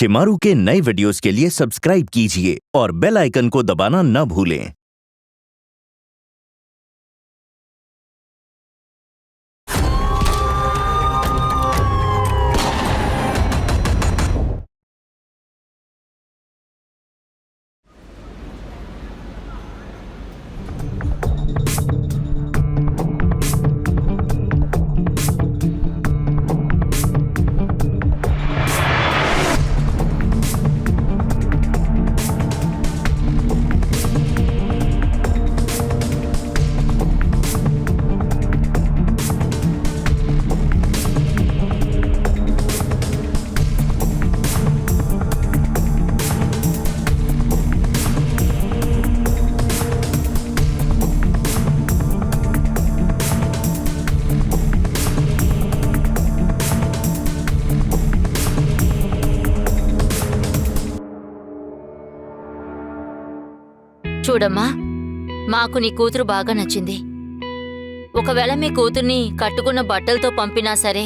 शिमारू के नए वीडियोस के लिए सब्सक्राइब कीजिए और बेल आइकन को दबाना न भूलें। చూడమ్మా, మాకు నీ కూతురు బాగా నచ్చింది. ఒకవేళ మీ కూతుర్ని కట్టుకున్న బట్టలతో పంపినా సరే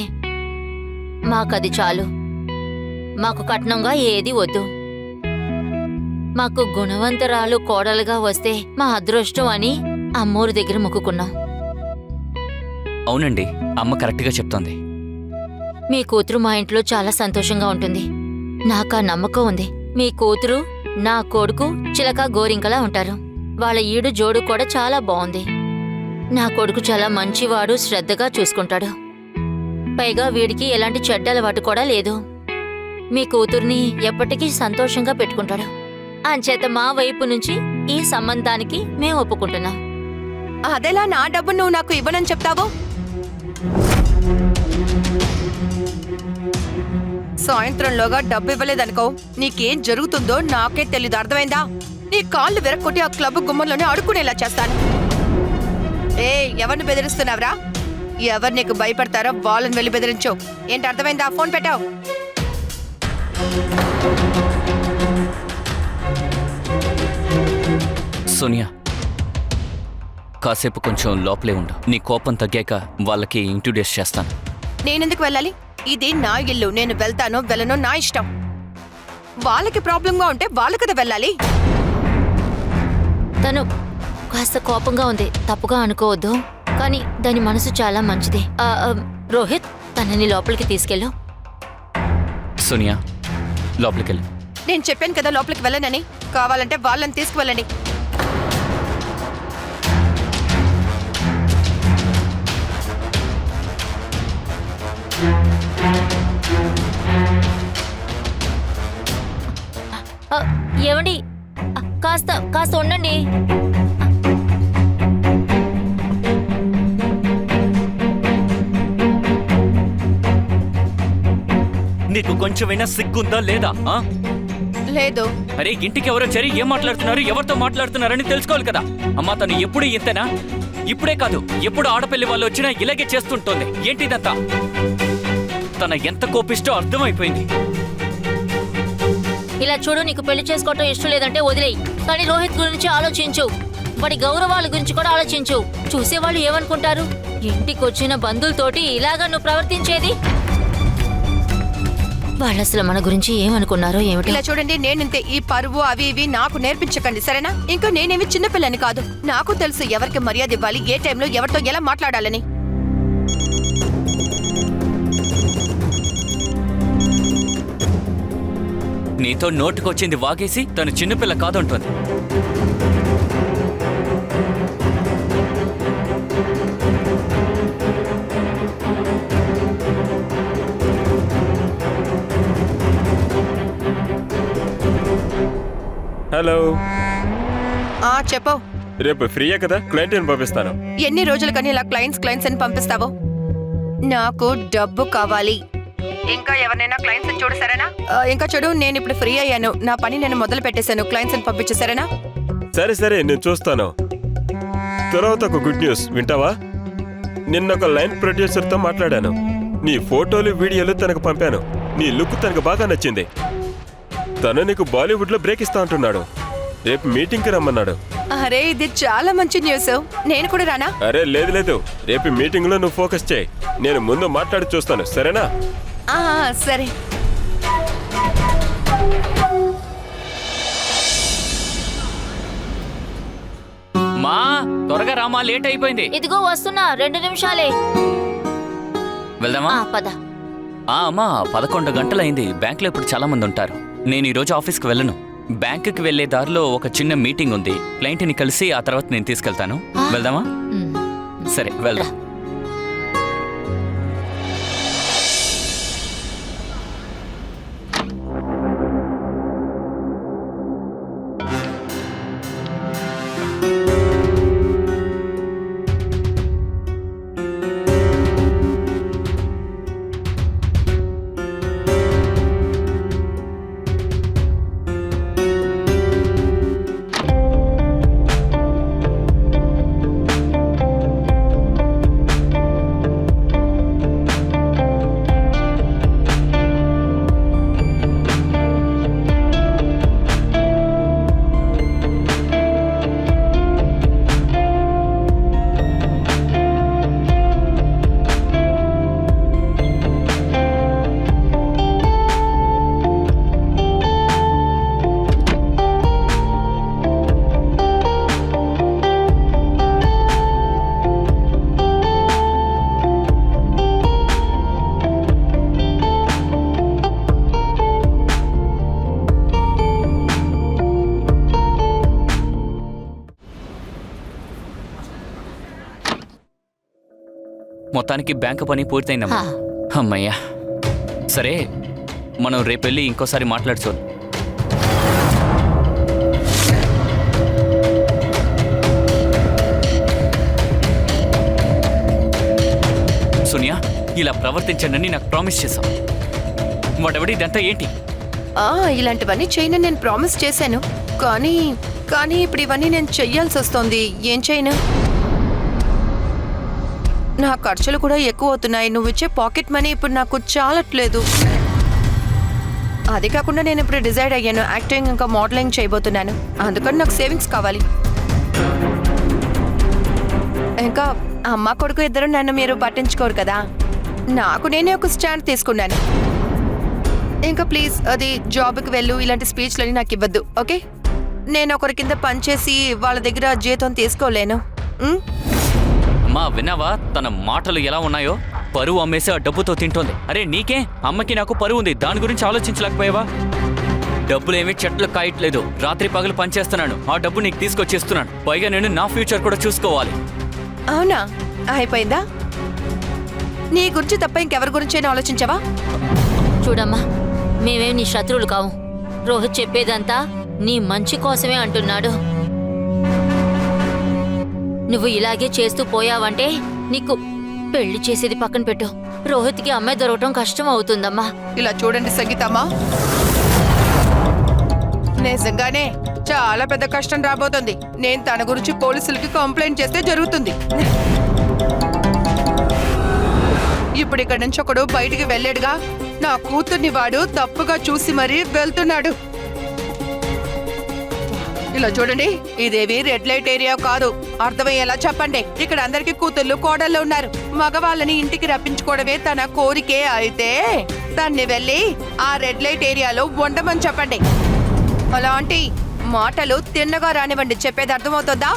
మాకది చాలు. మాకు కట్నంగా ఏది వద్దు. మాకు గుణవంతరాలు కోడలుగా వస్తే మా అదృష్టం అని అమ్మోరు దగ్గర మొక్కుకున్నాం. అవునండి, అమ్మ కరెక్ట్గా చెప్తోంది. మీ కూతురు మా ఇంట్లో చాలా సంతోషంగా ఉంటుంది. నాకా నమ్మకం ఉంది. మీ కూతురు నా కొడుకు చిలక గోరింకలా ఉంటారు. వాళ్ళ ఈడు జోడు కూడా చాలా బాగుంది. నా కొడుకు చాలా మంచివాడు, శ్రద్ధగా చూసుకుంటాడు. పైగా వీడికి ఎలాంటి చెడ్డ అలవాటు కూడా లేదు. మీ కూతుర్ని ఎప్పటికీ సంతోషంగా పెట్టుకుంటాడు. అంచేత మా వైపు నుంచి ఈ సంబంధానికి మేము ఒప్పుకుంటున్నాం. అదెలా నా డబ్బు నువ్వు నాకు ఇవ్వనని చెప్తావు? సాయంత్రంలోగా డబ్బు ఇవ్వలేదనుకో నీకేం జరుగుతుందో నాకే తెలీదు. అర్థమైందా? నీ కాళ్ళు విరక్కొట్టి ఆ క్లబ్ గుమ్మంలోనే అడుక్కునేలా చేస్తాను. ఎవరిని బెదిరిస్తున్నావురా? ఎవరు నీకు భయపడతారో వాళ్ళని వెళ్ళి బెదిరించు. ఏంటి అర్థమైందా? ఫోన్ పెట్టావు. సోనియా, కాసేపు కొంచెం లోపలే ఉండు. నీ కోపం తగ్గాక వాళ్ళకి ఇంట్రడ్యూస్ చేస్తాను. నేనెందుకు వెళ్ళాలి? ఇది నా ఇల్లు. నేను వెళ్తానో వెళ్ళనో నా ఇష్టం. వాళ్ళకి ప్రాబ్లంగా ఉంటే వాళ్ళు కదా వెళ్ళాలి. తను కాస్త కోపంగా ఉంది, తప్పుగా అనుకోవద్దు. కానీ దాని మనసు చాలా మంచిది. రోహిత్, తనని లోపలికి తీసుకెళ్ళు. సోనియా, లోపలికెళ్ళు. నేను చెప్పాను కదా లోపలికి వెళ్ళనని. కావాలంటే వాళ్ళని తీసుకువెళ్ళండి. ఏమండి, కాస్త ఉండండి. నీకు కొంచెమైనా సిగ్గుందా లేదా? లేదు. అరే, ఇంటికి ఎవరో చేరి ఏం మాట్లాడుతున్నారు, ఎవరితో మాట్లాడుతున్నారని తెలుసుకోవాలి కదా. అమ్మా, తను ఎప్పుడు ఇంతేనా? ఇప్పుడే కాదు, ఎప్పుడు ఆడపిల్లి వాళ్ళు వచ్చినా ఇలాగే చేస్తుంటోంది. ఏంటిదంతా? తన ఎంత కోపిష్టో అర్థమైపోయింది. ఇలా చూడు, నీకు పెళ్లి చేసుకోవటం ఇష్టం లేదంటే వదిలేయి. కానీ రోహిత్ గురించి ఆలోచించు. వాడి గౌరవాల గురించి కూడా ఆలోచించు. చూసేవాళ్ళు ఏమనుకుంటారు? ఇంటికొచ్చిన బంధువులతోటి ఇలాగా నువ్వు ప్రవర్తించేది? వాళ్ళు అసలు మన గురించి ఏమనుకున్నారో ఏమిటి? ఇలా చూడండి, నేనింతే. ఈ పరువు అవి ఇవి నాకు నేర్పించకండి, సరేనా? ఇంకా నేనేమి చిన్నపిల్లని కాదు. నాకు తెలుసు ఎవరికి మర్యాద ఇవ్వాలి, ఏ టైంలో ఎవరితో ఎలా మాట్లాడాలని. నీతో నోటుకొచ్చింది వాగేసి తను చిన్నపిల్ల కాదంటుంది. హలో. చెప్పు. రేపు ఫ్రీయే కదా? క్లయింట్ పంపిస్తాను. ఎన్ని రోజులకని ఇలా క్లయింట్స్ అని పంపిస్తావు? నాకు డబ్బు కావాలి. ఇంకా ఎవరినైనా క్లయింట్స్ చూడు, సరేనా? ఇంకా చూడు, నేను ఇప్పుడు ఫ్రీ అయ్యాను. నా పని నేను మొదలు పెట్టేశాను. క్లయింట్స్ పంపించు, సరేనా? సరే, నేను చూస్తాను. తర్వాత ఒక గుడ్ న్యూస్ వింటావా? నిన్న ఒక లైన్ ప్రొడ్యూసర్తో మాట్లాడాను. నీ ఫోటోలు వీడియోలు తనకు పంపాను. నీ లుక్ తనకు బాగా నచ్చింది. తను నీకు బాలీవుడ్లో బ్రేక్ ఇస్తా అంటున్నాడు. రేపు మీటింగ్కి రమ్మన్నాడు. అరే, ఇది చాలా మంచి న్యూస్. నేను కూడా రానా? అరే లేదు, రేపు మీటింగ్లో నువ్వు ఫోకస్ చేయి. నేను ముందు మాట్లాడి చూస్తాను, సరేనా? సరే. త్వరగా రామా, లేట్ అయిపోయింది. ఇదిగో వస్తున్నా, 2 నిమిషాలే. వెళ్దామా? పద. అమ్మా, 11 గంటలైంది. బ్యాంకులో ఇప్పుడు చాలా మంది ఉంటారు. నేను ఈరోజు ఆఫీస్కి వెళ్ళను. బ్యాంకుకి వెళ్లే దారిలో ఒక చిన్న మీటింగ్ ఉంది. క్లయింట్ని కలిసి ఆ తర్వాత నేను తీసుకెళ్తాను. వెళ్దామా? సరే, వెళ్దాం. మొత్తానికి బ్యాంకు పని పూర్తయిందమ్మా. అమ్మయ్యా. సరే, మనం రేపెళ్ళి ఇంకోసారి మాట్లాడుచు. సోనియా, ఇలా ప్రవర్తించండి నాకు ప్రామిస్ చేశాం. వాడెవడి ఇదంతా ఏంటి? ఇలాంటివన్నీ చేయను నేను ప్రామిస్ చేశాను. కానీ ఇప్పుడు ఇవన్నీ నేను చెయ్యాల్సి వస్తుంది. ఏం చేయను? నా ఖర్చులు కూడా ఎక్కువ అవుతున్నాయి. నువ్వు ఇచ్చే పాకెట్ మనీ ఇప్పుడు నాకు చాలట్లేదు. అది కాకుండా నేను ఇప్పుడు డిసైడ్ అయ్యాను, యాక్టింగ్ ఇంకా మోడలింగ్ చేయబోతున్నాను. అందుకని నాకు సేవింగ్స్ కావాలి. ఇంకా అమ్మ కొడుకు ఇద్దరు నన్ను మీరు పట్టించుకోరు కదా. నాకు నేనే ఒక స్టాండ్ తీసుకున్నాను. ఇంకా ప్లీజ్ అది జాబ్కి వెళ్ళు, ఇలాంటి స్పీచ్లని నాకు ఇవ్వద్దు, ఓకే? నేను ఒకరి కింద పనిచేసి వాళ్ళ దగ్గర జీతం తీసుకోలేను. అమ్మా, విన్నావా తన మాటలు ఎలా ఉన్నాయో? పరువు అమ్మేసి ఆ డబ్బుతో తింటోంది. అరే నీకే, అమ్మకి నాకు పరువు ఉంది, దాని గురించి ఆలోచించలేకపోయావా? డబ్బులేమీ చెట్లు కాయట్లేదు. రాత్రి పగలు పనిచేస్తున్నాను, ఆ డబ్బు నీకు తీసుకొచ్చేస్తున్నాను. పైగా నేను నా ఫ్యూచర్ కూడా చూసుకోవాలి. అవునా? అయిపోయిందా? నీ గురించి తప్ప ఇంకెవరి గురించైనా ఆలోచించావా? చూడమ్మా, మేమేం నీ శత్రువులు కావు. రోహిత్ చెప్పేదంతా నీ మంచి కోసమే అంటున్నాడు. నువ్వు ఇలాగే చేస్తూ పోయావంటే నీకు పెళ్లి చేసేది పక్కన పెట్టు, రోహిత్కి అమ్మాయి దొరకటం కష్టం అవుతుందమ్మా. ఇలా చూడండి సంగీతమ్మా, నిజంగానే చాలా పెద్ద కష్టం రాబోతుంది. నేను తన గురించి పోలీసులకి కంప్లైంట్ చేస్తే జరుగుతుంది. ఇప్పుడు ఇక్కడ నుంచి ఒకడు బయటికి వెళ్ళాడుగా, నా కూతుర్ని వాడు తప్పుగా చూసి మరీ వెళ్తున్నాడు. ఇలా చూడండి, ఇదేవి రెడ్ లైట్ ఏరియా కాదు. అర్థమయ్యేలా చెప్పండి. ఇక్కడ అందరికి కూతుర్లు కోడళ్ళు ఉన్నారు. మగవాళ్ళని ఇంటికి రప్పించుకోవడమే తన కోరికే అయితే దాన్ని వెళ్ళి ఆ రెడ్ లైట్ ఏరియాలో ఉండమని చెప్పండి. అలాంటి మాటలు తిన్నగా రానివ్వండి. చెప్పేది అర్థమవుతుందా?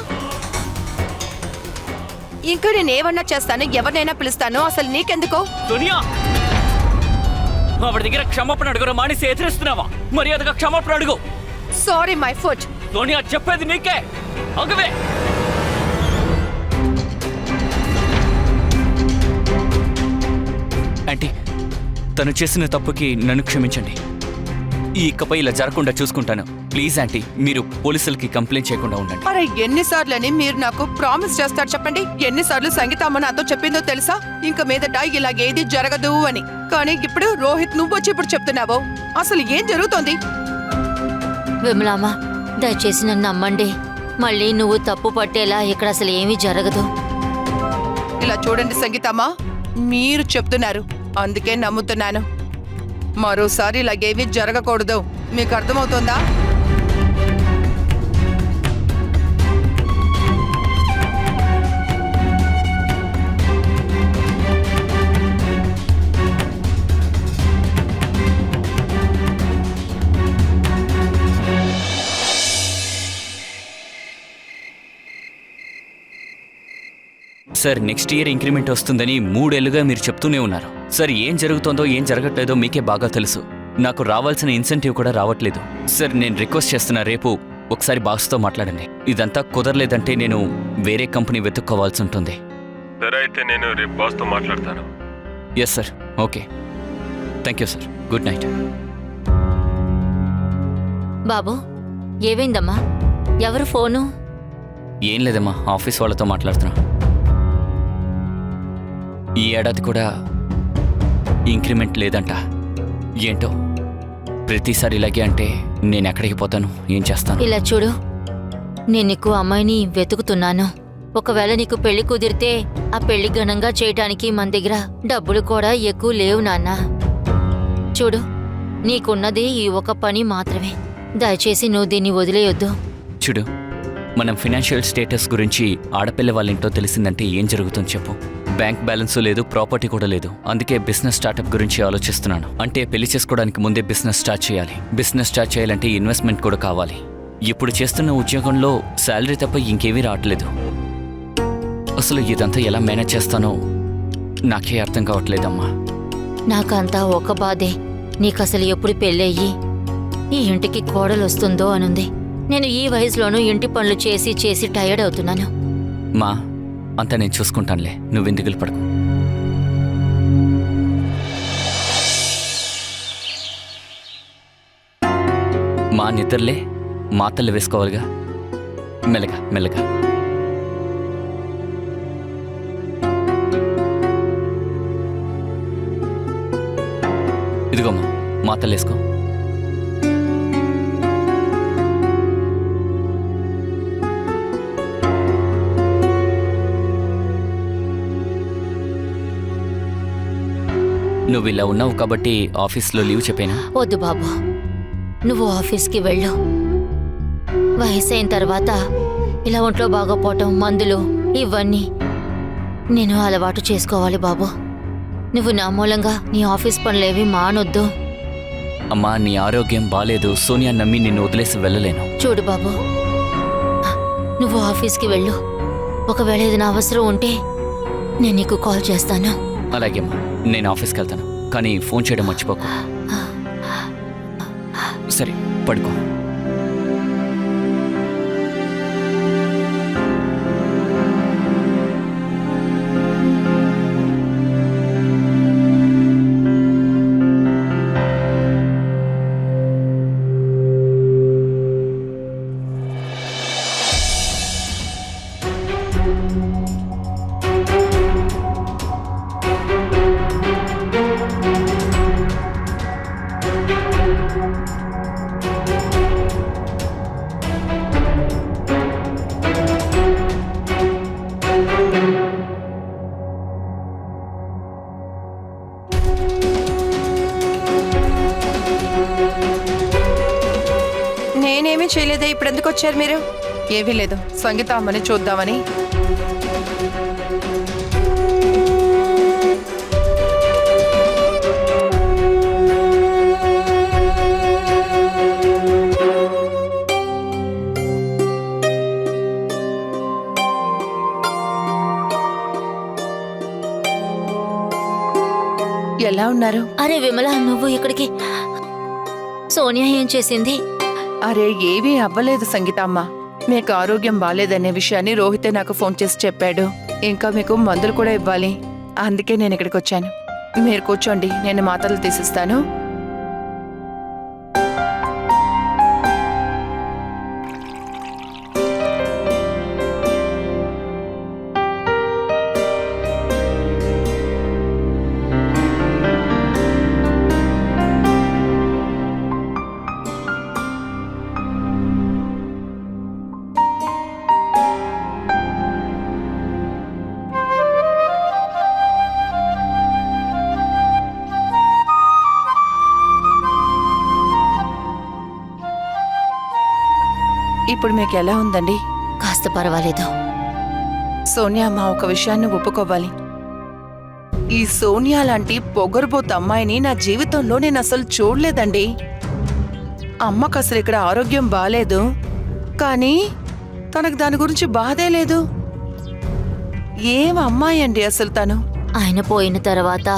ఇంకా నేనేమన్నా చేస్తాను, ఎవరినైనా పిలుస్తాను. అసలు నీకెందుకు? సోనియా, ఆవిడ దగ్గర క్షమాపణ అడుగురా మానేసి ఎదురిస్తున్నావా? మర్యాదగా క్షమాపణ అడుగు. Sorry my foot. సోనియా, చెప్పేది నీకే. అగవే. ఆంటీ, తను చేసిన తప్పుకి నన్ను క్షమించండి. ఇకపై ఇలా జరగకుండా చూసుకుంటాను. ప్లీజ్ ఆంటీ, మీరు పోలీసులకి కంప్లైంట్ చేయకుండా ఉండండి. అరే ఎన్నిసార్లని మీరు నాకు ప్రామిస్ చేస్తారు చెప్పండి? ఎన్నిసార్లు సంగీతమ్మ నాతో చెప్పిందో తెలుసా? ఇంక మీదట ఇలాగేది జరగదు అని. కానీ ఇప్పుడు రోహిత్ నువ్వు వచ్చి ఇప్పుడు చెప్తున్నావు. అసలు ఏం జరుగుతోంది? విమలామా, దయచేసి నన్ను నమ్మండి. మళ్ళీ నువ్వు తప్పు పట్టేలా ఇక్కడ అసలు ఏమీ జరగదు. ఇలా చూడండి సంగీతమ్మ, మీరు చెప్తున్నారు అందుకే నమ్ముతున్నాను. మరోసారి ఇలాగేమీ జరగకూడదు. మీకు అర్థమవుతుందా? సార్ నెక్స్ట్ ఇయర్ ఇంక్రిమెంట్ వస్తుందని 3 ఏళ్లుగా మీరు చెప్తూనే ఉన్నారు. సార్ ఏం జరుగుతోందో ఏం జరగట్లేదో మీకే బాగా తెలుసు. నాకు రావాల్సిన ఇన్సెంటివ్ కూడా రావట్లేదు. సార్ నేను రిక్వెస్ట్ చేస్తున్నా, రేపు ఒకసారి బాస్తో మాట్లాడండి. ఇదంతా కుదరలేదంటే నేను వేరే కంపెనీ వెతుక్కోవాల్సి ఉంటుంది. సరే అయితే నేను రేపు బాస్తో మాట్లాడతాను. Yes sir, okay. Thank you sir. Good night. బాబు, ఏమైందమ్మా? ఎవరు ఫోను? ఏం లేదమ్మా, ఆఫీస్ వాళ్ళతో మాట్లాడుతున్నా. ఈ ఏడాది కూడా ఇంక్రిమెంట్ లేదంట. ఏంటో ప్రతిసారి ఇలాగే అంటే నేను ఎక్కడికి పోతాను, ఏం చేస్తాను? ఇలా చూడు, నేను నీకు అమ్మాయిని వెతుకుతున్నాను. ఒకవేళ నీకు పెళ్లి కుదిరితే ఆ పెళ్లి ఘనంగా చేయటానికి మన దగ్గర డబ్బులు కూడా ఎక్కువ లేవు నాన్న. చూడు, నీకున్నది ఈ ఒక పని మాత్రమే. దయచేసి నువ్వు దీన్ని వదిలేయొద్దు. చూడు, మనం ఫినాన్షియల్ స్టేటస్ గురించి ఆడపిల్ల వాళ్ళ ఇంట్లో తెలిసిందంటే ఏం జరుగుతుంది చెప్పు? బ్యాంక్ బ్యాలెన్స్ లేదు, ప్రాపర్టీ కూడా లేదు. అందుకే బిజినెస్ స్టార్టప్ గురించి ఆలోచిస్తున్నాను. అంటే పెళ్లి చేసుకోవడానికి ముందే బిజినెస్ స్టార్ట్ చేయాలి. బిజినెస్ స్టార్ట్ చేయాలంటే ఇన్వెస్ట్మెంట్ కూడా కావాలి. ఇప్పుడు చేస్తున్న ఉద్యోగంలో శాలరీ తప్ప ఇంకేమీ రావట్లేదు. అసలు ఇదంతా ఎలా మేనేజ్ చేస్తానో నాకే అర్థం కావట్లేదమ్మా. నాకంతా ఒక బాధే. నీకసలు ఎప్పుడు పెళ్ళయ్యి ఈ ఇంటికి కోడలు వస్తుందో అనుంది. నేను ఈ వయసులోనూ ఇంటి పనులు చేసి చేసి టయర్డ్ అవుతున్నాను. మా అంతా నేను చూసుకుంటానులే, నువ్వెందుకు దిగులు పడకు. మా నిద్రలే మాతలు వేసుకోవాలిగా. మెల్లగా మెల్లగా. ఇదిగోమ్మా, మాతలు వేసుకో. నువ్వు ఇలా ఉన్నావు కాబట్టి ఆఫీస్లో లీవ్ చెప్పాను. వద్దు బాబు, నువ్వు ఆఫీస్కి వెళ్ళు. వయసు అయిన తర్వాత ఇలా ఒంట్లో బాగోపోవటం, మందులు ఇవన్నీ నేను అలవాటు చేసుకోవాలి బాబు. నువ్వు నా మూలంగా నీ ఆఫీస్ పనులేవి మానొద్దు. అమ్మా, నీ ఆరోగ్యం బాలేదు. సోనియా నమ్మి నిన్ను వదిలేసి వెళ్ళలేను. చూడు బాబు, నువ్వు ఆఫీస్కి వెళ్ళు. ఒకవేళ ఏదైనా అవసరం ఉంటే నేను నీకు కాల్ చేస్తాను. అలాగే అమ్మా, నేను ఆఫీస్కి వెళ్తాను, కానీ ఫోన్ చేయడం మర్చిపోకు. సరే, పడుకో. నేనేమీ చేయలేదే. ఇప్పుడు ఎందుకు వచ్చారు మీరు? ఏమీ లేదు, సంగీత అమ్మని చూద్దామని. ఎలా ఉన్నారు? అరే విమల, నువ్వు ఇక్కడికి? సోనియా ఏం చేసింది? అరే ఏమీ అవ్వలేదు సంగీతమ్మ. మీకు ఆరోగ్యం బాలేదనే విషయాన్ని రోహితే నాకు ఫోన్ చేసి చెప్పాడు. ఇంకా మీకు మందులు కూడా ఇవ్వాలి. అందుకే నేను ఇక్కడికి వచ్చాను. మీరు కూర్చోండి, నేను మాత్రలు తీసిస్తాను. ఇప్పుడు మీకు ఎలా ఉందండి? కాస్త పర్వాలేదు. సోనియా అమ్మ, ఒక విషయాన్ని ఒప్పుకోవాలి. ఈ సోనియా లాంటి పొగరుబోతు అమ్మాయిని నా జీవితంలో నేను అసలు చూడలేదండి. అమ్మకు అసలు ఇక్కడ ఆరోగ్యం బాలేదు, కానీ తనకు దాని గురించి బాధే లేదు. ఏం అమ్మాయి అండి అసలు తను. ఆయన పోయిన తర్వాత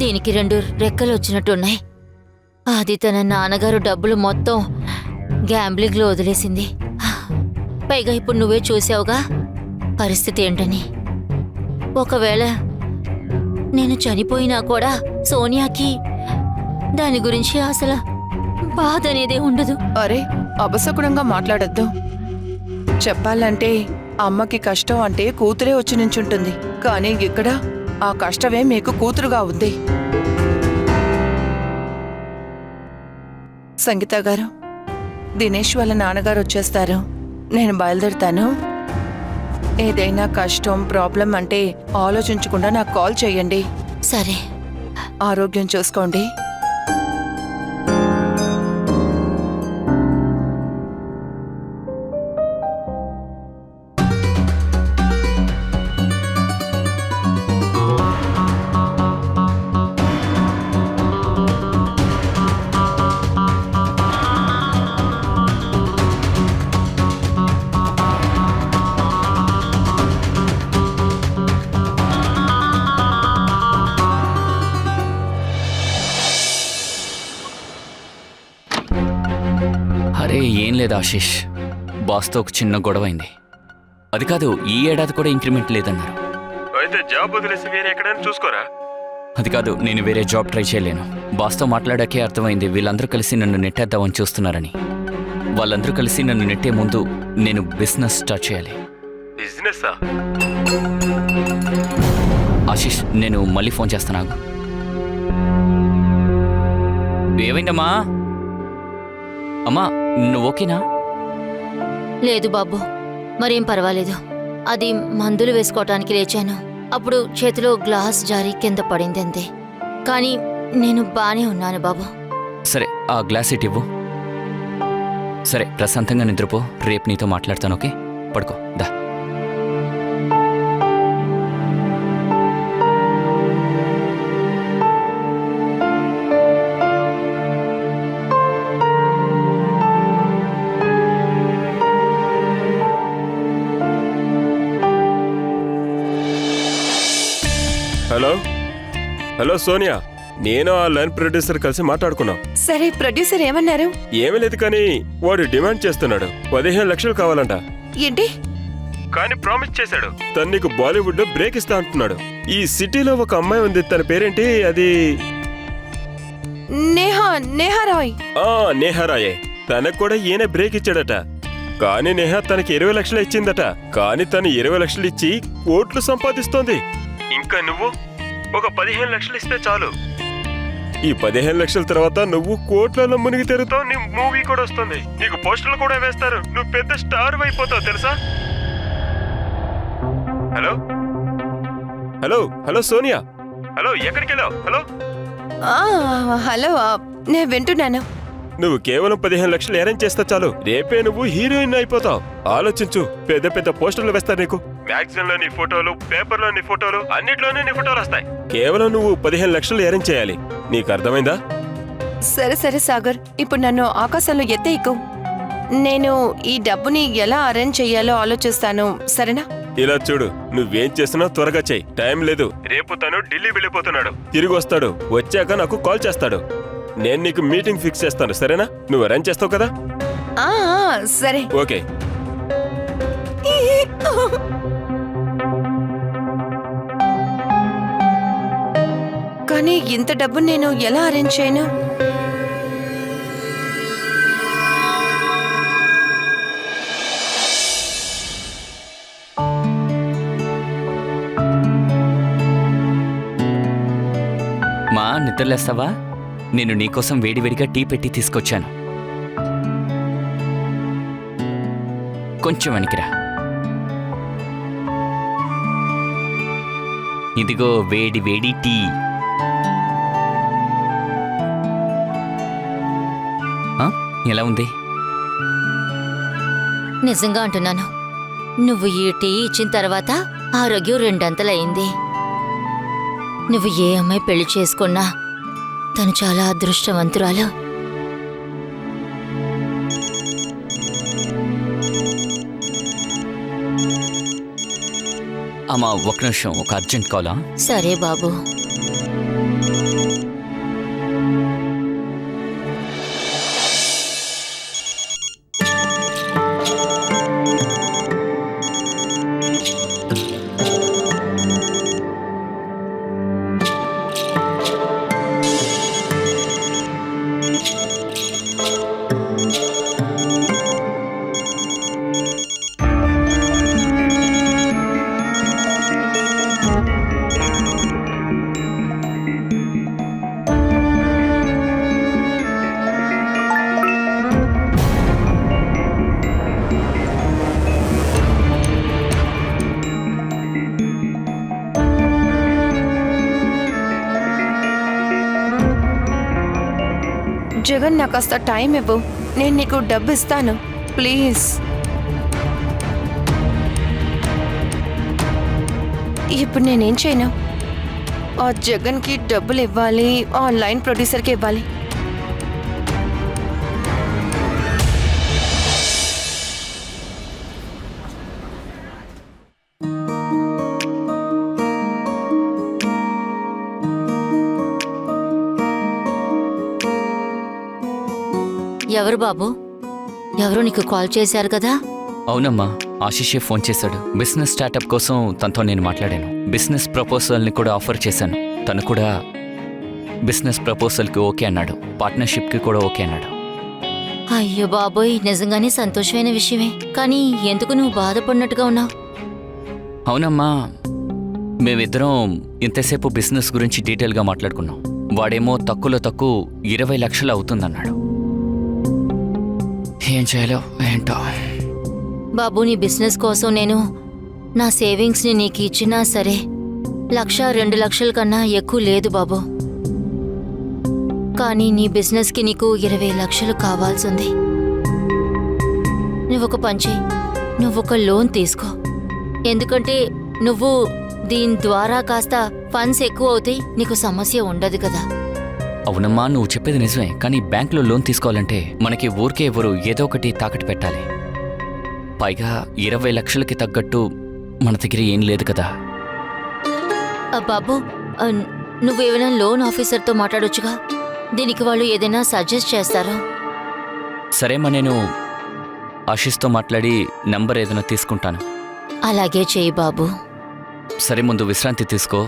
దీనికి 2 రెక్కలు వచ్చినట్టున్నాయి. అది తన నాన్నగారు డబ్బులు మొత్తం గ్యాంబ్లింగ్లో వదిలేసింది. పైగా ఇప్పుడు నువ్వే చూసావుగా పరిస్థితి ఏంటని. ఒకవేళ నేను చనిపోయినా కూడా సోనియాకి దాని గురించి అసలు బాధ అనేదే ఉండదు. అరే అపశకునంగా మాట్లాడొద్దు. చెప్పాలంటే అమ్మకి కష్టం అంటే కూతురే వచ్చి నించుంటుంది. కానీ ఇక్కడ ఆ కష్టమే మీకు కూతురుగా ఉంది. సంగీత గారు, దినేష్ వాళ్ళ నాన్నగారు వచ్చేస్తారు. నేను బయలుదేరుతాను. ఏదైనా కష్టం ప్రాబ్లం అంటే ఆలోచించకుండా నాకు కాల్ చేయండి. సరే. ఆరోగ్యం చూసుకోండి. అరే ఏం లేదు ఆశీష్, బాస్తో ఒక చిన్న గొడవ అయింది. అది కాదు, ఈ ఏడాది కూడా ఇంక్రిమెంట్ లేదన్నారు. అయితే జాబ్ వదిలేసి వేరే ఎక్కడైనా చూసుకోరా. అది కాదు, నేను వేరే జాబ్ ట్రై చేయలేను. బాస్తో మాట్లాడాకే అర్థమైంది వీళ్ళందరూ కలిసి నన్ను నెట్టేద్దామని చూస్తున్నారని. వాళ్ళందరూ కలిసి నన్ను నెట్టే ముందు నేను బిజినెస్ స్టార్ట్ చేయాలి. బిజినెస్సా? ఆశీష్, నేను మళ్ళీ ఫోన్ చేస్తాను. ఏమైందమ్మా? అమ్మా నువ్వు ఓకేనా? లేదు బాబు, మరేం పర్వాలేదు. అది మందులు వేసుకోవటానికి లేచాను. అప్పుడు చేతిలో గ్లాస్ జారి కింద పడింది అంతే. కానీ నేను బానే ఉన్నాను బాబు. సరే, ఆ గ్లాస్ ఇటు ఇవ్వు. సరే, ప్రశాంతంగా నిద్రపో. రేపు నీతో మాట్లాడతాను. ఓకే, పడుకో. దా. హలో హలో సోనియా, నేను ఆ లైన్ ప్రొడ్యూసర్ కలిసి మాట్లాడుకున్నాం. సరే, ప్రొడ్యూసర్ ఏమన్నారు? ఏమీ లేదు, కానీ వాడు డిమాండ్ చేస్తున్నాడు. 15 లక్షలు కావాలంట. ఏంటి? కానీ ప్రామిస్ చేశాడు తను నీకు బాలీవుడ్ లో బ్రేక్ ఇస్తా అంటున్నాడు. ఈ సిటీలో ఒక అమ్మాయి ఉంది, తన పేరేంటి? అది నేహా రాయ్. నేహారాయే. తనకు కూడా ఈయన బ్రేక్ ఇచ్చాడట. కానీ నేహా తనకి 20 లక్షలు ఇచ్చిందట. కానీ తను 20 లక్షలు ఇచ్చి కోట్లు సంపాదిస్తోంది. ఇంకా నువ్వు ఒక 15 లక్షలు ఇస్తే చాలు. ఈ 15 లక్షల తర్వాత నువ్వు కోట్లలో మునిగి తిరుగుతావు. నీ మూవీ కూడా వస్తుంది, నీకు పోస్టర్లు కూడా వేస్తారు. నువ్వు పెద్ద స్టార్ అయిపోతావు తెలుసా? Hello hello hello Sonia, hello ఎక్కడికి వెళ్ళావు? హలో హలో, నేను వింటున్నాను. నువ్వు కేవలం 15 లక్షలు అరేంజ్ చేస్తా చాలు. రేపే నువ్వు హీరోయిన్ అయిపోతావు. ఆలోచించు, పెద్ద పెద్ద పోస్టర్లు వేస్తారు నీకు. మ్యాగజైన్ లో నీ ఫోటోలు, పేపర్ లో నీ ఫోటోలు, అన్నిట్లోనే నీ ఫోటోలు వస్తాయి. కేవలం నువ్వు 15 లక్షలు అరేంజ్ చేయాలి. నీకు అర్థమైందా? సరే సరే సాగర్, ఇప్పుడు నన్ను ఆకాశంలో ఎత్తేయకు. నేను ఈ డబ్బుని ఎలా అరేంజ్ చెయ్యాలో ఆలోచిస్తాను, సరేనా? ఇలా చూడు, నువ్వేం చేసినా త్వరగా చెయ్యి. టైం లేదు. రేపు తను ఢిల్లీ వెళ్ళిపోతున్నాడు. తిరిగి వస్తాడు. వచ్చాక నాకు కాల్ చేస్తాడు. నేను నీకు మీటింగ్ ఫిక్స్ చేస్తాను, సరేనా? నువ్వు అరేంజ్ చేస్తావు కదా? సరే. ఓకే. కానీ ఇంత డబ్బు నేను ఎలా అరేంజ్ చేయను? మా నిద్రలేస్తావా? నేను నీకోసం వేడివేడిగా టీ పెట్టి తీసుకొచ్చాను. కొంచెం వెనక్కిరా. ఇదిగో వేడి వేడి టీ. ఎలా ఉంది? నిజంగా అంటున్నాను, నువ్వు ఈ టీ ఇచ్చిన తర్వాత ఆరోగ్యం 2 అంతలయింది. నువ్వు ఏ అమ్మాయి పెళ్లి చేసుకున్నా తను చాలా అదృష్టవంతురాలు. అమ్మా ఒక నిమిషం, ఒక అర్జెంట్ కాలా. సరే బాబు. జగన్ నాకు కాస్త టైం ఇవ్వు, నేను నీకు డబ్బు ఇస్తాను ప్లీజ్. ఇప్పుడు నేనేం చేయను? ఆ జగన్కి డబ్బులు ఇవ్వాలి, ఆన్లైన్ ప్రొడ్యూసర్కి ఇవ్వాలి. ఎవరు బాబు? ఎవరు నీకు కాల్ చేశారు కదా? అవునమ్మా, ఆశిషే ఫోన్ చేశాడు. బిజినెస్ స్టార్టప్ కోసం తనతో నేను మాట్లాడాను. బిజినెస్ ప్రపోజల్ని కూడా ఆఫర్ చేశాను. తను కూడా బిజినెస్ ప్రపోజల్కి ఓకే అన్నాడు. పార్ట్నర్షిప్కి కూడా ఓకే అన్నాడు. అయ్యో బాబోయ్, నిజంగానే సంతోషమైన విషయమే. కానీ ఎందుకు నువ్వు బాధపడినట్టుగా ఉన్నావు? అవునమ్మా, మేమిద్దరం ఇంతసేపు బిజినెస్ గురించి డీటెయిల్గా మాట్లాడుకున్నాం. వాడేమో తక్కువలో తక్కువ 20 లక్షలు అవుతుందన్నాడు. ఏం చేయాలో ఏంటో. బాబు, నీ బిజినెస్ కోసం నేను నా సేవింగ్స్ని నీకు ఇచ్చినా సరే 1-2 లక్షల కన్నా ఎక్కువ లేదు బాబు. కానీ నీ బిజినెస్కి నీకు 20 లక్షలు కావాల్సింది. నువ్వొక పంచి, నువ్వొక లోన్ తీసుకో. ఎందుకంటే నువ్వు దీని ద్వారా కాస్త ఫండ్స్ ఎక్కువ అవుతాయి, నీకు సమస్య ఉండదు కదా. అవునమ్మా, నువ్వు చెప్పేది నిజమే. కానీ బ్యాంకులో లోన్ తీసుకోవాలంటే మనకి ఊరికే ఎవరు ఏదో ఒకటి తాకట్టు పెట్టాలి. పైగా 20 లక్షలకి తగ్గట్టు మన దగ్గర ఏం లేదు కదా. బాబు, నువ్వేమైనా లోన్ ఆఫీసర్తో మాట్లాడొచ్చుగా. దీనికి వాళ్ళు ఏదైనా సజెస్ట్ చేస్తారా? సరేమ్మా, నేను ఆశిష్తో మాట్లాడి నంబర్ ఏదైనా తీసుకుంటాను. అలాగే చేయి బాబు. సరే, ముందు విశ్రాంతి తీసుకో,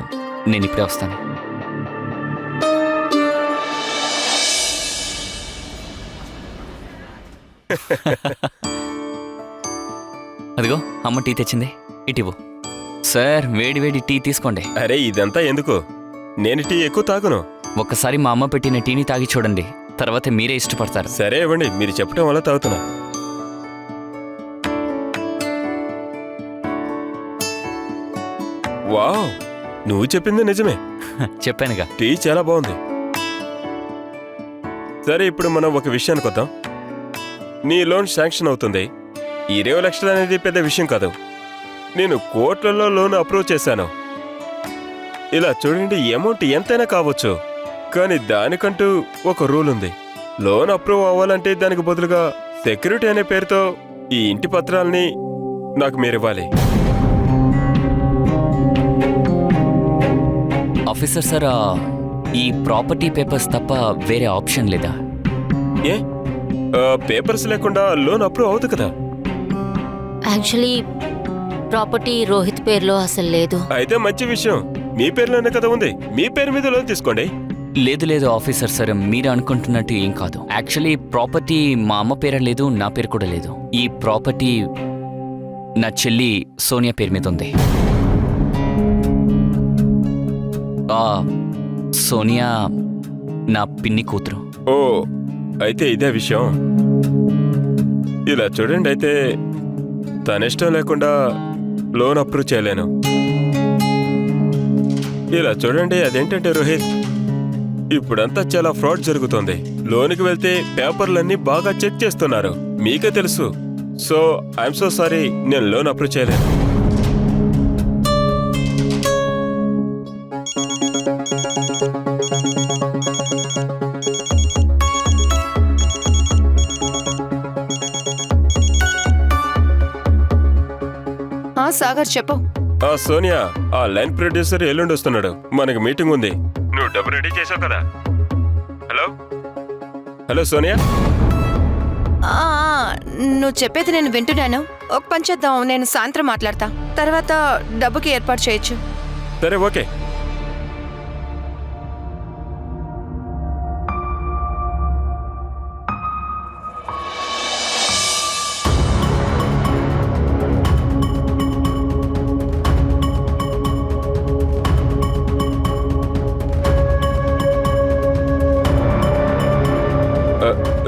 నేను ఇప్పుడే వస్తాను. అదిగో అమ్మ టీ తెచ్చింది, ఇటివ్వు. సార్, వేడి వేడి టీ తీసుకోండి. అరే ఇదంతా ఎందుకు? నేను టీ ఎక్కువ తాగను. ఒక్కసారి మా అమ్మ పెట్టిన టీని తాగి చూడండి, తర్వాత మీరే ఇష్టపడతారు. సరే ఇవ్వండి, మీరు చెప్పడం వల్ల తాగుతున్నా. వావ్, నువ్వు చెప్పింది నిజమే. చెప్పానుగా. టీ చాలా బాగుంది. సరే, ఇప్పుడు మనం ఒక విషయానికి వద్దాం. నీ లోన్ శాంక్షన్ అవుతుంది. 20 లక్షలు అనేది పెద్ద విషయం కాదు. నేను కోట్లలో లోన్ అప్రూవ్ చేశాను. ఇలా చూడండి, అమౌంట్ ఎంతైనా కావచ్చు, కానీ దానికంటూ ఒక రూల్ ఉంది. లోన్ అప్రూవ్ అవ్వాలంటే దానికి బదులుగా సెక్యూరిటీ అనే పేరుతో ఈ ఇంటి పత్రాల్ని నాకు మీరివ్వాలి. ఆఫీసర్ సార్, ఈ ప్రాపర్టీ పేపర్స్ తప్ప వేరే ఆప్షన్ లేదా? ఏ పేపర్స్ లేకుండా లోన్ అప్రూవ్ అవుతుంది కదా? యాక్చువల్లీ ప్రాపర్టీ రోహిత్ పేరులో అసలు లేదు. అయితే మంచి విషయం, మీ పేరులోనే కదా ఉంది. మీ పేరు మీద లోన్ తీసుకోండి. లేదు లేదు ఆఫీసర్ సార్, మీరు అనుకుంటున్నట్టు ఏం కాదు. యాక్చువల్లీ ప్రాపర్టీ మా అమ్మ పేరు లేదు, నా పేరు కూడా లేదు. ఈ ప్రాపర్టీ నా చెల్లి సోనియా పేరు మీద ఉంది. సోనియా నా పిన్ని కూతురు. ఓ, అయితే ఇదే విషయం. ఇలా చూడండి, అయితే తన ఇష్టం లేకుండా లోన్ అప్రూవ్ చేయలేను. ఇలా చూడండి, అదేంటంటే రోహిత్, ఇప్పుడంతా చాలా ఫ్రాడ్ జరుగుతోంది. లోన్కి వెళ్తే పేపర్లన్నీ బాగా చెక్ చేస్తున్నారు, మీకే తెలుసు. సో ఐఎమ్ సో సారీ, నేను లోన్ అప్రూవ్ చేయలేను. సాగర్ చెప్పు. ఆ సోనియా, ఆ లైన్ ప్రొడ్యూసర్ ఎల్లుండి వస్తున్నాడు. మనకి మీటింగ్ ఉంది. నువ్వు డబ్బు రెడీ చేసావు కదా? Hello hello Sonia. ఆ, నువ్వు చెప్పేది నేను వింటున్నాను. ఒక పని చేద్దాం, నేను సాయంత్రం మాట్లాడతా. తర్వాత డబ్బుకి ఏర్పాటు చేయొచ్చు. సరే, ఓకే.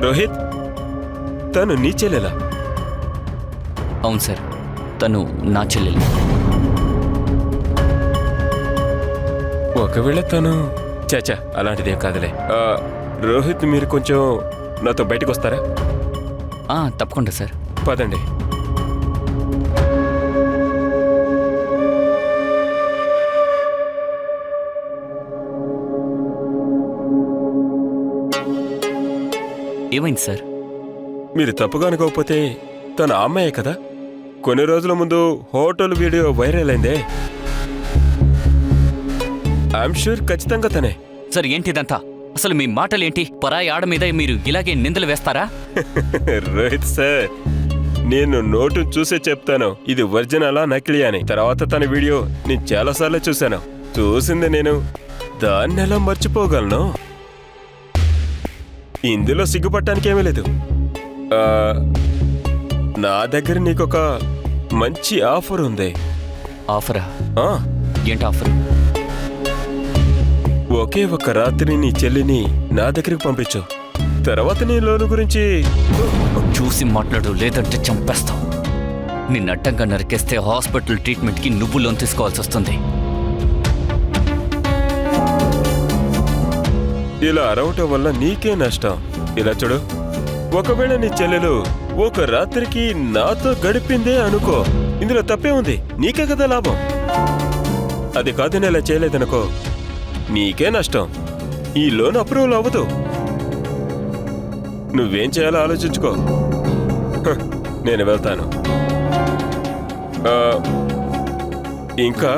రోహిత్, తను నీ చెల్లెలా? అవును సార్, తను నా చెల్లెలు. ఒకవేళ తను చాచా అలాంటిదేం కాదులే. రోహిత్, మీరు కొంచెం నాతో బయటకు వస్తారా? తప్పకుండా సార్. పదండి. ఏమైంది సార్? మీరు తప్పుగా అనుకోకపోతే తన అమ్మాయే కదా? కొన్ని రోజుల ముందు హోటల్ వీడియో వైరల్ అయిందే. ఐఎమ్ షూర్ ఖచ్చితంగా తనే. సార్ ఏంటిదంతా? అసలు మీ మాటలేంటి? పరాయి ఆడ మీద మీరు ఇలాగే నిందలు వేస్తారా? రోహిత్ సార్, నేను నోటు చూసే చెప్తాను ఇది ఒరిజినలా నకిలీ అని. తర్వాత తన వీడియో నేను చాలాసార్లు చూశాను. చూసింది నేను, దాన్ని ఎలా మర్చిపోగలను? ఇందులో సిగ్గుపడటానికి ఏమీ లేదు. నా దగ్గర నీకొక మంచి ఆఫర్ ఉంది. ఆఫరా? ఆ, ఏంటి ఆఫర్? ఒకే ఒక రాత్రి నీ చెల్లిని నా దగ్గరికి పంపించు. తర్వాత నీ లోను గురించి చూసి మాట్లాడు, లేదంటే చంపేస్తావు. నిన్ను అడ్డంగా నరికేస్తే హాస్పిటల్ ట్రీట్మెంట్కి నువ్వు లోన్ తీసుకోవాల్సి వస్తుంది. ఇలా అరవటం వల్ల నీకే నష్టం. ఇలా చూడు, ఒకవేళ నీ చెల్లెలు ఒక రాత్రికి నాతో గడిపిందే అనుకో, ఇందులో తప్పే ఉంది? నీకే కదా లాభం. అది కాదు, నేను ఇలా చేయలేదనుకో, నీకే నష్టం. ఈ లోన్ అప్రూవల్ అవ్వదు. నువ్వేం చేయాలో ఆలోచించుకో. నేను వెళ్తాను. ఇంకా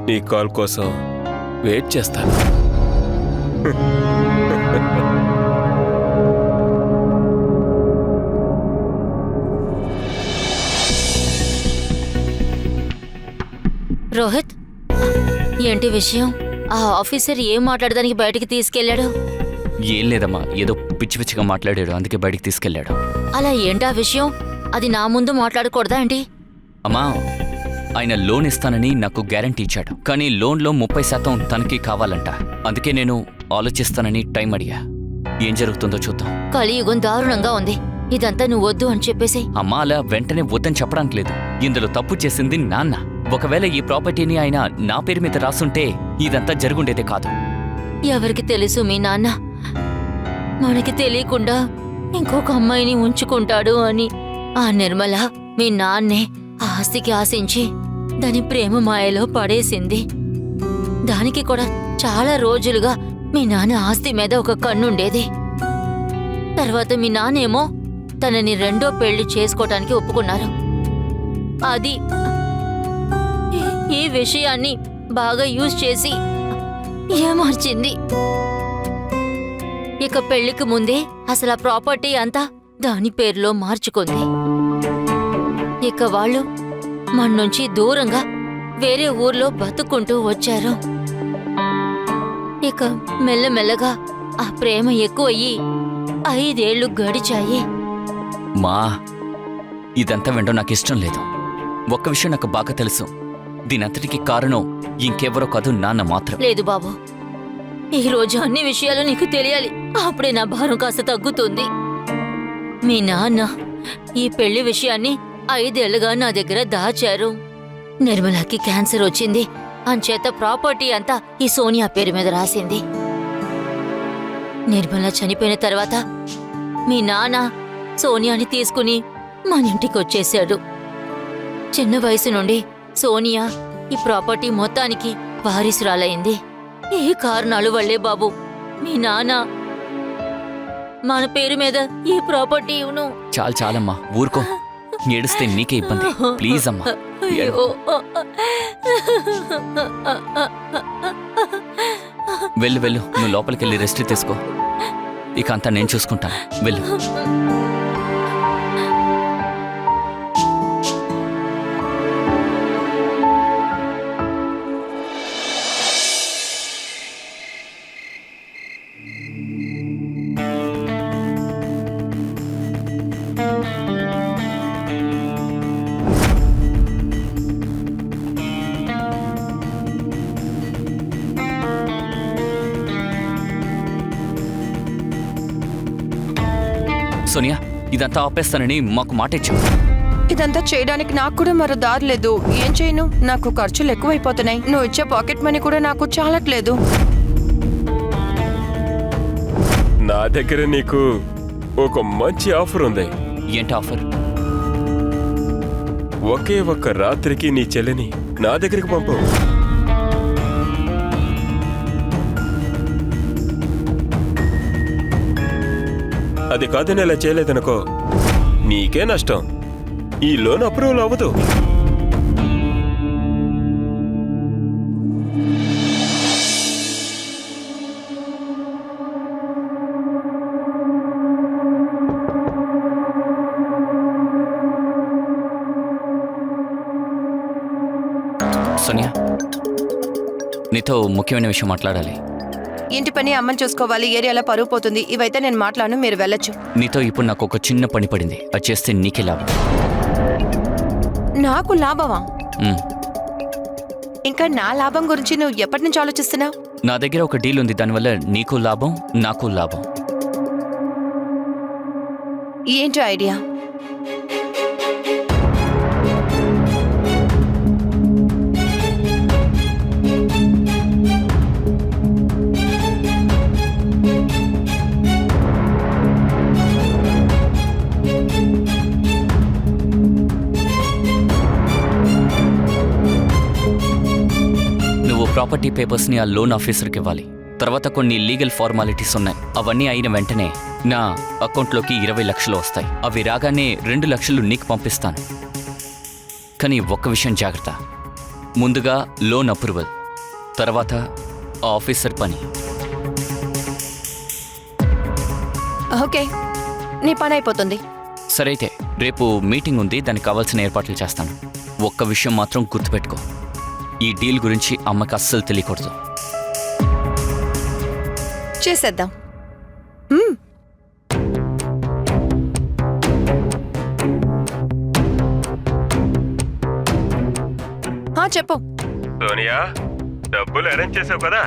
నీ కాల్ కోసం వెయిట్ చేస్తాను. రోహిత్, ఏంటి విషయం? ఆ ఆఫీసర్ ఏం మాట్లాడడానికి బయటికి తీసుకెళ్లాడు? ఏం లేదమ్మా, ఏదో పిచ్చి పిచ్చిగా మాట్లాడాడు, అందుకే బయటికి తీసుకెళ్లాడు. అలా ఏంటా విషయం? అది నా ముందు మాట్లాడకూడదా ఏంటి? అమ్మా, ఆయన లోన్ ఇస్తానని నాకు గ్యారంటీ ఇచ్చాడు. కానీ లోన్లో 30% తనకి కావాలంట. అందుకే నేను ఆలోచిస్తానని టైం అడిగా. ఏం జరుగుతుందో చూద్దాం. కలియుగం దారుణంగా ఉంది. ఇదంతా నువ్వు వద్దు అని చెప్పేసి. అమ్మా, అలా వెంటనే వద్దని చెప్పడానికి లేదు. ఇందులో తప్పు చేసింది నాన్న. ఒకవేళ ఈ ప్రాపర్టీని ఆయన నా పేరు మీద రాసుంటే ఇదంతా జరుగుండేదే కాదు. ఎవరికి తెలుసు మీ నాన్న మనకి తెలియకుండా ఇంకొక అమ్మాయిని ఉంచుకుంటాడు అని. ఆ నిర్మల మీ నాన్నే ఆస్తికి ఆశించి దాని ప్రేమ మాయలో పడేసింది. దానికి కూడా చాలా రోజులుగా మీ నాన్న ఆస్తి మీద ఒక కన్నుండేది. తర్వాత మీ నాన్నేమో తనని రెండో పెళ్లి చేసుకోవటానికి ఒప్పుకున్నారు. అది ఈ విషయాన్ని బాగా యూజ్ చేసి ఏమార్చింది. ఇక పెళ్లికి ముందే అసలు ఆ ప్రాపర్టీ అంతా దాని పేరులో మార్చుకుంది. ఇక వాళ్ళు మన నుంచి దూరంగా వేరే ఊర్లో బతుకుంటూ వచ్చారు. ఇక మెల్లమెల్లగా ఆ ప్రేమ ఎక్కువయ్యి 5 ఏళ్లు గడిచాయి. మా ఇదంతా వినడం నాకు ఇష్టం లేదు. ఒక్క విషయం నాకు బాగా తెలుసు, దీనంతటికి కారణం ఇంకెవరో కాదు, నాన్న మాత్రం. లేదు బాబు, ఈ రోజు అన్ని విషయాలు నీకు తెలియాలి. అప్పుడే నా భారం కాస్త తగ్గుతుంది. మీ నాన్న ఈ పెళ్లి విషయాన్ని 5 ఏళ్లుగా నా దగ్గర దాచారు. నిర్మలకి క్యాన్సర్ వచ్చింది. అంచేత ప్రాపర్టీ అంతా ఈ సోనియా పేరు మీద రాసింది. నిర్మల చనిపోయిన తర్వాత మీ నాన్న సోనియాని తీసుకుని మన ఇంటికి వచ్చేశాడు. చిన్న వయసు నుండి సోనియా ఈ ప్రాపర్టీ మొత్తానికి వారిసురాలైంది. ఈ కారణాలు వల్లే బాబు మీ నాన్న మన పేరు మీద ఈ ప్రాపర్టీను. చాలమ్మా, ఊరుకో. ఏడిస్తే నీకే ఇబ్బంది. ప్లీజ్ అమ్మా. అయ్యో. వెళ్ళు వెళ్ళు, నువ్వు లోపలికి వెళ్ళి రెస్ట్ తీసుకో. ఇక అంతా నేను చూసుకుంటాను. వెళ్ళు. సోనియా, ఇదంతా ఆపేస్తానని మాకు మాట ఇచ్చావు. ఇదంతా చేయడానికి నాకు కూడా మరో దారి లేదు. ఏం చేయను, నాకు ఖర్చులు ఎక్కువైపోతున్నాయి. నువ్వు ఇచ్చే పాకెట్ మనీ కూడా నాకు చాలట్లేదు. నా దగ్గర నీకు ఒక మంచి ఆఫర్ ఉంది. ఏంటి ఆఫర్? ఒకే ఒక్క రాత్రికి నీ చెల్లిని నా దగ్గరికి పంపు. అది కాదని ఇలా చేయలేదనుకో, నీకే నష్టం. ఈ లోన్ అప్రూవల్ అవ్వదు. సోనియా, నీతో ముఖ్యమైన విషయం మాట్లాడాలి. ఇంటి పని అమ్మని చూసుకోవాలి, ఏరియాలో పరువు పోతుంది. ఇవైతే నేను మాట్లాడను, మీరు వెళ్ళొచ్చు. నీతో ఇప్పుడు నాకు ఒక చిన్న పని పడింది. అది చేస్తే నీకే లాభం. నాకు లాభమా? ఉమ్. ఇంకా నా లాభం గురించి నువ్వు ఎప్పటి నుంచి ఆలోచిస్తున్నావు? నా దగ్గర ఒక డీల్ ఉంది. దానివల్ల నీకు లాభం, నాకు లాభం. ఏంటి ఐడియా? ప్రాపర్టీ పేపర్స్ని ఆ లోన్ ఆఫీసర్కి ఇవ్వాలి. తర్వాత కొన్ని లీగల్ ఫార్మాలిటీస్ ఉన్నాయి. అవన్నీ అయిన వెంటనే నా అకౌంట్లోకి 20 లక్షలు వస్తాయి. అవి రాగానే 2 లక్షలు నీకు పంపిస్తాను. కానీ ఒక్క విషయం జాగ్రత్త. ముందుగా లోన్ అప్రూవల్, తర్వాత ఆ ఆఫీసర్ పని. ఓకే, నీ పని అయిపోతుంది. సరే అయితే రేపు మీటింగ్ ఉంది, దానికి కావాల్సిన ఏర్పాట్లు చేస్తాను. ఒక్క విషయం మాత్రం గుర్తుపెట్టుకో, ఈ డీల్ గురించి అమ్మకి అస్సలు తెలియకూడదు. చేసేద్దాం. చెప్పు. సోనియా, డబ్బులు అరేంజ్ చేసావు కదా?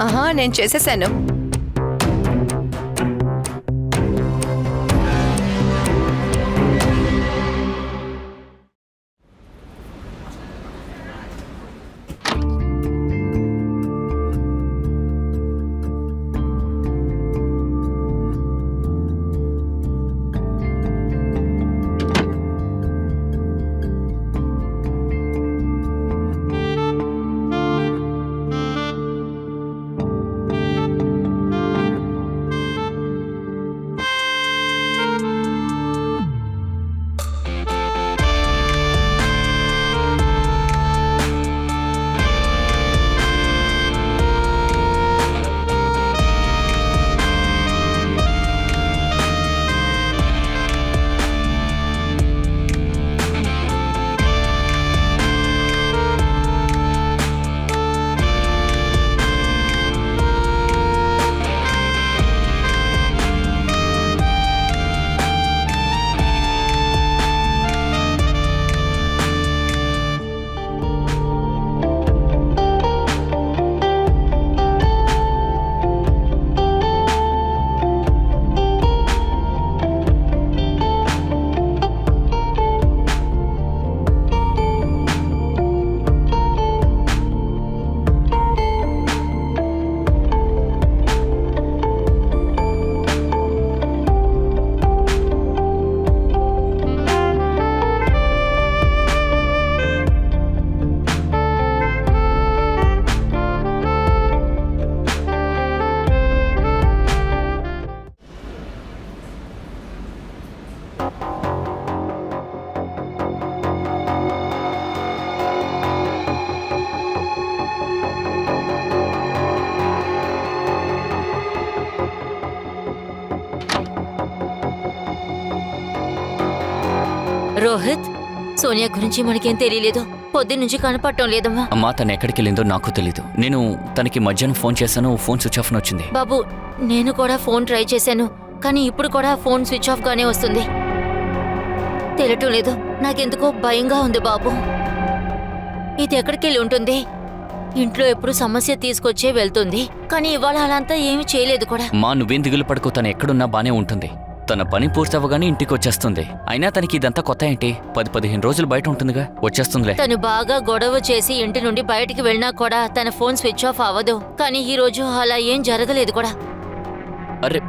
ఆహా, నేను చేసేసాను. రోహిత్, సోనియా గురించి మనకేం తెలియలేదు. పొద్దున్నుంచి కనపడటం లేదమ్మా. అమ్మా తను ఎక్కడికి వెళ్ళిందో నాకు తెలీదు. నేను తనకి మధ్యాహ్నం ఫోన్ చేశాను, ఫోన్ స్విచ్ ఆఫ్ వచ్చింది. బాబు, నేను కూడా ఫోన్ ట్రై చేశాను, కానీ ఇప్పుడు కూడా ఫోన్ స్విచ్ ఆఫ్ గానే వస్తుంది. తెలియటం లేదు. నాకెందుకో భయంగా ఉంది బాబు. ఇది ఎక్కడికెళ్ళి ఉంటుంది? ఇంట్లో ఎప్పుడు సమస్య తీసుకొచ్చే వెళ్తుంది, కానీ ఇవాళ అలాంతా ఏమీ చేయలేదు కూడా. మా నువ్వేం దిగులు పడుకో, తను ఎక్కడున్నా బానే ఉంటుంది. తన పని పూర్తవగానే ఇంటికి వచ్చేస్తుంది. అయినా తనకి ఇదంతా కొత్త ఏంటి? 10-15 రోజులు బయట ఉంటుందిగా, వచ్చేస్తుందిలే. తను బాగా గొడవ చేసి ఇంటి నుండి బయటికి వెళ్ళినా కూడా తన ఫోన్ స్విచ్ ఆఫ్ అవ్వదు. కానీ ఈ రోజు అలా ఏం జరగలేదు కూడా. అరే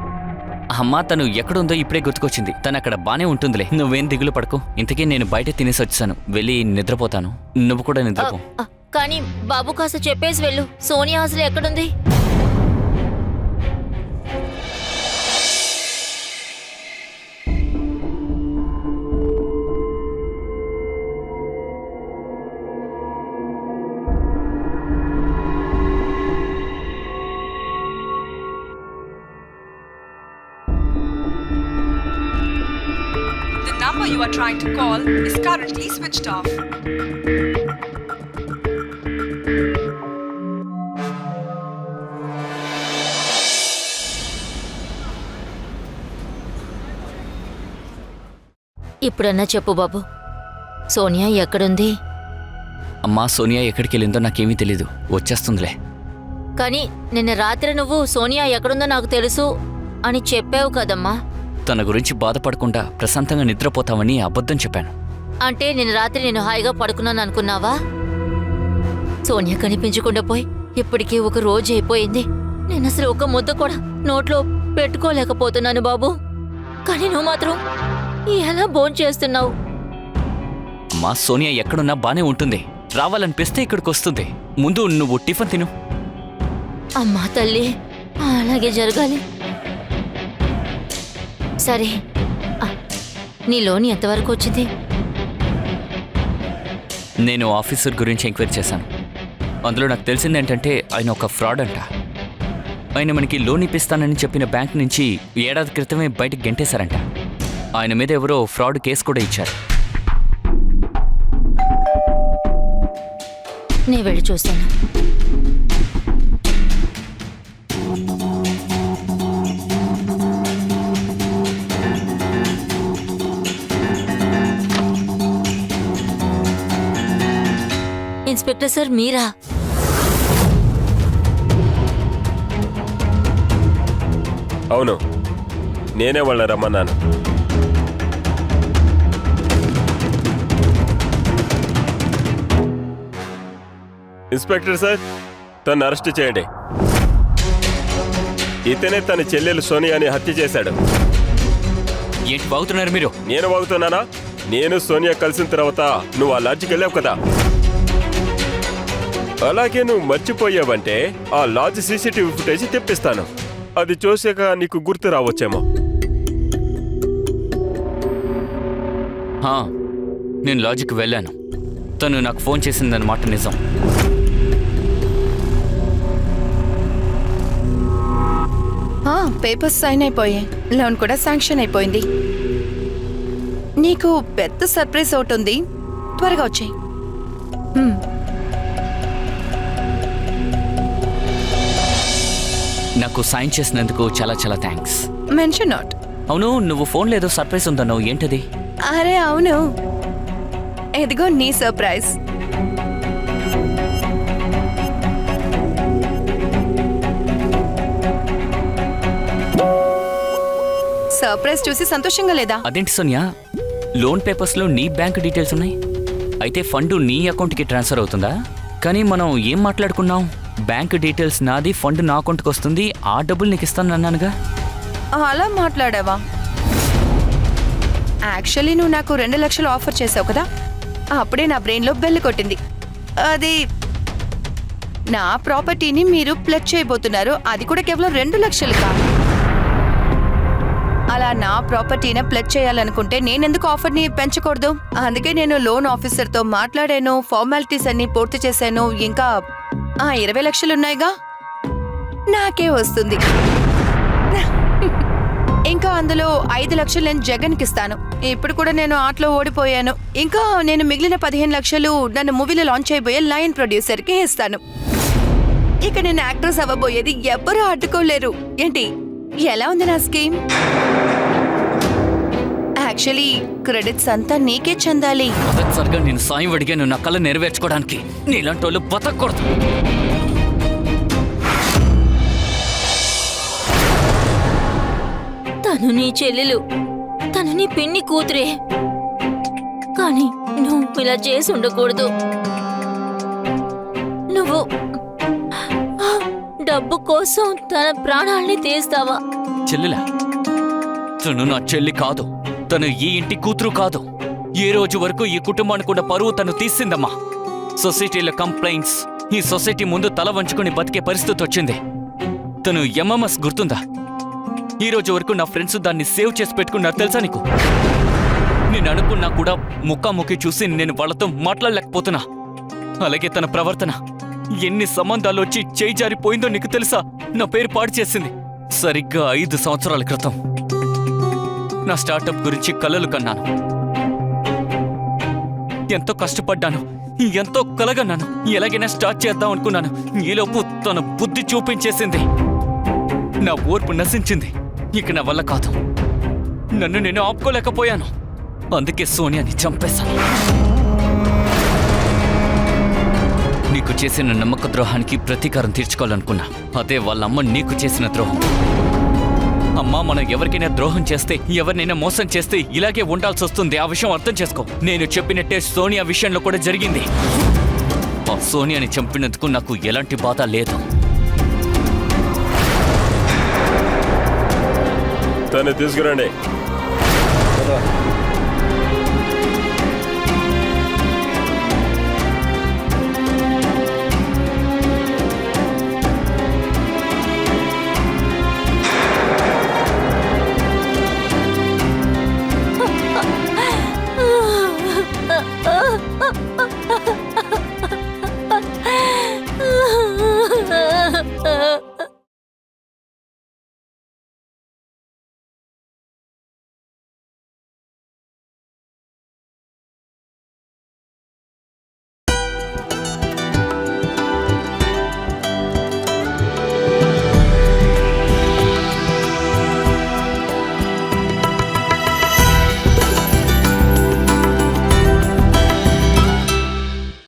అమ్మా, తను ఎక్కడుందో ఇప్పుడే గుర్తుకొచ్చింది. తను అక్కడ బానే ఉంటుందిలే, నువ్వేం దిగులు పడుకో. ఇంతకీ నేను బయట తినేసి వచ్చాను, వెళ్ళి నిద్రపోతాను. నువ్వు కూడా నిద్రపో. కానీ బాబు, కాస్త చెప్పేసి వెళ్ళు. సోనియా అసలు ఎక్కడుంది? The number you are trying to call is currently switched off. ఇప్పుడన్నా చెప్పు బాబు, సోనియా ఎక్కడుంది? అమ్మా సోనియా ఎక్కడికి వెళ్ళిందో నాకేమీ తెలీదు, వచ్చేస్తుందిలే. కానీ నిన్న రాత్రి నువ్వు సోనియా ఎక్కడుందో నాకు తెలుసు అని చెప్పావు కదమ్మా. తన గురించి బాధపడకుండా ప్రశాంతంగా నిద్రపోతామని అబద్ధం చెప్పాను. అంటే నిన్న రాత్రి నేను హాయిగా పడుకున్నాను అనుకున్నావా? సోనియా కనిపించకుండా పోయి ఇప్పటికీ ఒక రోజు అయిపోయింది. నేను అసలు ఒక ముద్ద కూడా నోట్లో పెట్టుకోలేకపోతున్నాను బాబు. కానీ నువ్వు మాత్రం ఎలా భోంచేస్తున్నావు? మా సోనియా ఎక్కడున్నా బానే ఉంటుంది. రావాలనిపిస్తే ఇక్కడికి వస్తుంది. ముందు నువ్వు టిఫిన్ తిను. అమ్మా తల్లి, అలాగే జరగాలి. సరే, నీ లోన్ ఎంతవరకు వచ్చింది? నేను ఆఫీసర్ గురించి ఎంక్వైరీ చేశాను. అందులో నాకు తెలిసింది ఏంటంటే ఆయన ఒక ఫ్రాడ్ అంట. ఆయన మనకి లోన్ ఇప్పిస్తానని చెప్పిన బ్యాంక్ నుంచి ఏడాది క్రితమే బయటకు గెంటేశారంట. ఆయన మీద ఎవరో ఫ్రాడ్ కేసు కూడా ఇచ్చారు. నేను వెళ్ళి చూస్తాను. ఇన్స్పెక్టర్ సార్, మీరా? అవును, నేనే వాళ్ళని రమ్మన్నాను. ఇన్స్పెక్టర్ సార్, తను అరెస్ట్ చేయండి. ఇతనే తన చెల్లెలు సోనియాని హత్య చేశాడు. ఏంటి బాగుతున్నారు మీరు? నేను వాగుతున్నానా? నేను సోనియా కలిసిన తర్వాత నువ్వు ఆ లాడ్జికి వెళ్ళావు కదా, అలాగే నువ్వు మర్చిపోయావంటే ఆ లాడ్జ్ సీసీటీవీ ఫుటేజ్ తెప్పిస్తాను. అది చూసాక నీకు గుర్తు రావచ్చేమో. నేను లాడ్జికి వెళ్ళాను. తను నాకు ఫోన్ చేసిందన్నమాట నిజం. పేపర్స్ సైన్ అయిపోయాయి, లోన్ కూడా శాంక్షన్ అయిపోయింది. నీకు పెద్ద సర్ప్రైజ్ ఒకటి ఉంది, త్వరగా వచ్చేయి. నాకు సైన్ చేసినందుకు చాలా చాలా థ్యాంక్స్. Mention not. అవును, నువ్వు ఫోన్లో ఏదో సర్ప్రైజ్ ఉందన్నావు, ఏంటది? అరే అవును, ఇదిగో నీ సర్ప్రైజ్. సర్ప్రైజ్ చూసి సంతోషంగా లేదా? అదేంటి సోనియా, లోన్ పేపర్స్లో నీ బ్యాంక్ డీటెయిల్స్ ఉన్నాయి. అయితే ఫండ్ నీ అకౌంట్కి ట్రాన్స్ఫర్ అవుతుందా? కానీ మనం ఏం మాట్లాడుకున్నాం? బ్యాంక్ డీటెయిల్స్ నాది, ఫండ్ నా అకౌంట్కి వస్తుంది, ఆ డబ్బులు నీకు ఇస్తాను అన్నానుగా. అలా మాట్లాడావా? యాక్చువల్లీ నువ్వు నాకు 2 లక్షలు ఆఫర్ చేసావు కదా, అప్పుడే నా బ్రెయిన్లో బెల్ కొట్టింది. అది నా ప్రాపర్టీని మీరు ప్లెజ్ చేయబోతున్నారు, అది కూడా కేవలం 2 లక్షలు కాదు. అలా నా ప్రాపర్టీని ప్లెజ్ చేయాలనుకుంటే నేనెందుకు ఆఫర్ని పెంచకూడదు? అందుకే నేను లోన్ ఆఫీసర్తో మాట్లాడాను, ఫార్మాలిటీస్ అన్ని పూర్తి చేశాను. ఇంకా 20 లక్షలున్నాయిగా, నాకే వస్తుంది. ఇంకా అందులో 5 లక్షలు నేను జగన్కి ఇస్తాను. ఇప్పుడు కూడా నేను ఆటలో ఓడిపోయాను. ఇంకా నేను మిగిలిన 15 లక్షలు నన్ను మూవీలో లాంచ్ చేయబోయే లయన్ ప్రొడ్యూసర్కి ఇస్తాను. ఇక నేను యాక్ట్రెస్ అవ్వబోయేది ఎవ్వరూ అడ్డుకోలేరు. ఏంటి, ఎలా ఉంది నా స్కీమ్? యాక్చువల్లీ క్రెడిట్స్ అంతా నీకే చెందాలి. మొదటిసారిగా నేను సాయం అడిగాను నా కళ నెరవేర్చుకోవడానికి. నీలాంటి వాళ్ళు బతకూడదు. తను నీ చెల్లెలు, తను నీ పిన్ని కూతురే. కానీ నువ్వు ఇలా చేసి ఉండకూడదు. నువ్వు డబ్బు కోసం తన ప్రాణాల్ని తీస్తావా? చెల్లెలా? తను నా చెల్లి కాదు. తను ఈ ఇంటి కూతురు కాదు. ఏ రోజు వరకు ఈ కుటుంబానికి ఉన్న పరువు తను తీసిందమ్మా. సొసైటీలో కంప్లైంట్స్, ఈ సొసైటీ ముందు తల వంచుకొని బతికే పరిస్థితి వచ్చింది. తను ఎంఎంఎస్ గుర్తుందా? ఈ రోజు వరకు నా ఫ్రెండ్స్ దాన్ని సేవ్ చేసి పెట్టుకున్నారు తెలుసా నీకు? నేను అనుకున్నా కూడా ముఖాముఖి చూసి నేను వాళ్ళతో మాట్లాడలేకపోతున్నా. అలాగే తన ప్రవర్తన, ఎన్ని సంబంధాలు వచ్చి చేయి జారిపోయిందో నీకు తెలుసా? నా పేరు పాడు చేసింది. సరిగ్గా 5 సంవత్సరాల క్రితం నా స్టార్టప్ గురించి కలలు కన్నాను. ఎంతో కష్టపడ్డాను, ఎంతో కలగన్నాను. ఎలాగైనా స్టార్ట్ చేద్దాం అనుకున్నాను. ఈలోపు తన బుద్ధి చూపించేసింది. నా ఓర్పు నశించింది. ఇక నా వల్ల కాదు. నన్ను నేను ఆపుకోలేకపోయాను. అందుకే సోనియాని చంపేశాను. నీకు చేసిన నమ్మక ద్రోహానికి ప్రతీకారం తీర్చుకోవాలనుకున్నా. అదే వాళ్ళమ్మ నీకు చేసిన ద్రోహం. అమ్మా, మనం ఎవరికైనా ద్రోహం చేస్తే, ఎవరినైనా మోసం చేస్తే ఇలాగే ఉండాల్సి వస్తుంది. ఆ విషయం అర్థం చేసుకో. నేను చెప్పినట్టే సోనియా విషయంలో కూడా జరిగింది. ఆ సోనియాని చంపినందుకు నాకు ఎలాంటి బాధ లేదు. తను తీసుకురండి.